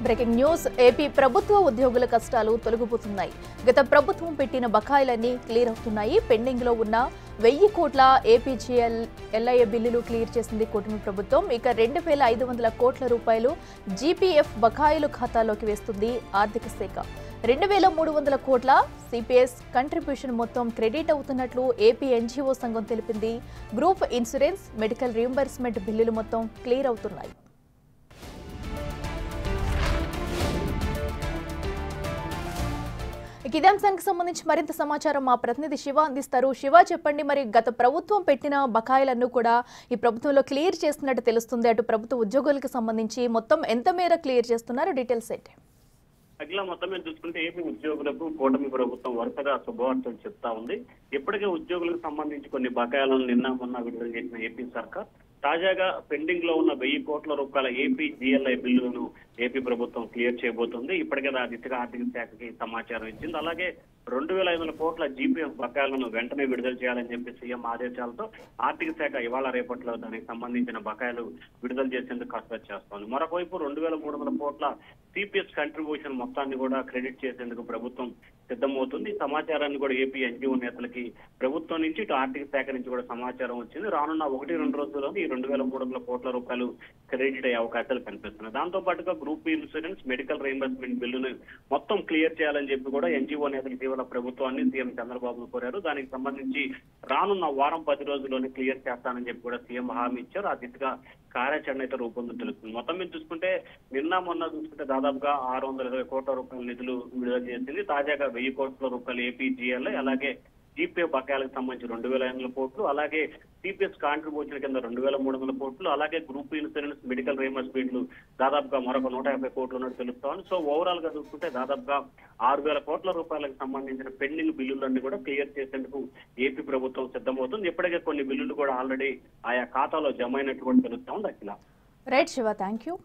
Breaking news AP ప్రభుత్వ ఉద్యోగుల కష్టాలు తొలగిపోతున్నాయి. గత ప్రభుత్వం పెట్టిన బకాయిలన్నీ క్లియర్ అవుతున్నాయి. పెండింగ్ లో ఉన్న 1000 కోట్ల ఏపీజీఎల్ ఎల్ఐఏ బిల్లులు క్లియర్ చేసింది కూటమి ప్రభుత్వం. ఇక 2500 కోట్ల రూపాయలు జీపీఎఫ్ బకాయిలు ఖాతాలోకి వేస్తుంది ఆర్థిక శాఖ. 2300 కోట్ల సిపిఎస్ కంట్రిబ్యూషన్ మొత్తం క్రెడిట్ అవుతున్నట్లు ఏపీ ఎన్జీఓ సంఘం తెలిపింది. గ్రూప్ ఇన్సూరెన్స్, మెడికల్ రీయింబర్స్మెంట్ బిల్లులు మొత్తం క్లియర్ అవుతున్నాయి. ఇదే అంశానికి సంబంధించి మరింత సమాచారం మా ప్రతినిధి శివ అందిస్తారు. శివ, చెప్పండి, మరి గత ప్రభుత్వం పెట్టిన బకాయిలను కూడా ఈ ప్రభుత్వంలో క్లియర్ చేస్తున్నట్టు తెలుస్తుంది. అటు ప్రభుత్వ ఉద్యోగులకు సంబంధించి మొత్తం ఎంత మేర క్లియర్ చేస్తున్నారు? డీటెయిల్స్ ఏంటి? అట్లా మొత్తం మీద చూసుకుంటే ఏపీ ఉద్యోగులకు కూటమి ప్రభుత్వం వరుసగా శుభవార్తలు చెప్తా ఉంది. ఇప్పటికే ఉద్యోగులకు సంబంధించి కొన్ని బకాయిలను నిన్న మొన్న విడుదల చేసిన ఏపీ సర్కార్ తాజాగా పెండింగ్ లో ఉన్న 1000 కోట్ల రూపాయల ఏపీ జిఎల్ఐ బిల్లులను ఏపీ ప్రభుత్వం క్లియర్ చేయబోతుంది. ఇప్పటికే దిశగా ఆర్థిక శాఖకి సమాచారం ఇచ్చింది. అలాగే 2500 కోట్ల జీపీఎఫ్ బకాయిలను వెంటనే విడుదల చేయాలని చెప్పి సీఎం ఆదేశాలతో ఆర్థిక శాఖ ఇవాళ రేపట్లో దానికి సంబంధించిన బకాయిలు విడుదల చేసేందుకు కసరత్తు చేస్తోంది. మరొకవైపు 2300 కోట్ల సిపిఎస్ కంట్రిబ్యూషన్ మొత్తాన్ని కూడా క్రెడిట్ చేసేందుకు ప్రభుత్వం సిద్ధమవుతుంది. ఈ సమాచారాన్ని కూడా ఏపీ ఎన్జీఓ నేతలకి ప్రభుత్వం నుంచి ఇటు ఆర్థిక శాఖ నుంచి కూడా సమాచారం వచ్చింది. రానున్న 1-2 రోజుల్లోనే ఈ 2300 కోట్ల రూపాయలు క్రెడిట్ అయ్యే అవకాశాలు కనిపిస్తున్నాయి. దాంతో పాటుగా గ్రూప్ ఇన్సూరెన్స్, మెడికల్ రీయింబర్స్మెంట్ బిల్లును మొత్తం క్లియర్ చేయాలని చెప్పి కూడా ఎన్జీఓ నేతలు ఇటీవల ప్రభుత్వాన్ని సీఎం చంద్రబాబు కోరారు. దానికి సంబంధించి రానున్న వారం 10 రోజుల్లోనే క్లియర్ చేస్తానని చెప్పి కూడా సీఎం హామీ ఇచ్చారు. ఆ దిశగా కార్యాచరణ అయితే రూపొందుతూ తెలుస్తుంది. మొత్తం మీద చూసుకుంటే నిన్న మొన్న చూసుకుంటే దాదాపుగా 620 కోట్ల రూపాయల నిధులు విడుదల చేసింది. తాజాగా 1000 కోట్ల రూపాయలు ఏపీజీఎల్, అలాగే జీపీఎఫ్ బకాయిలకు సంబంధించి 2500 కోట్లు, అలాగే సిపిఎస్ కాంట్రిబ్యూషన్ కింద 2300 కోట్లు, అలాగే గ్రూప్ ఇన్సూరెన్స్, మెడికల్ రీయింబర్స్మెంట్లు దాదాపుగా మరొక 150 కోట్లు ఉన్నట్టు తెలుస్తోంది. సో ఓవరాల్ గా చూసుకుంటే దాదాపుగా 6000 కోట్ల రూపాయలకు సంబంధించిన పెండింగ్ బిల్లులన్నీ కూడా క్లియర్ చేసేందుకు ఏపీ ప్రభుత్వం సిద్ధమవుతుంది. ఇప్పటికే కొన్ని బిల్లులు కూడా ఆల్రెడీ ఆయా ఖాతాలో జమ అయినట్టు కూడా తెలుస్తోంది. Akhila. Right Shiva, thank you.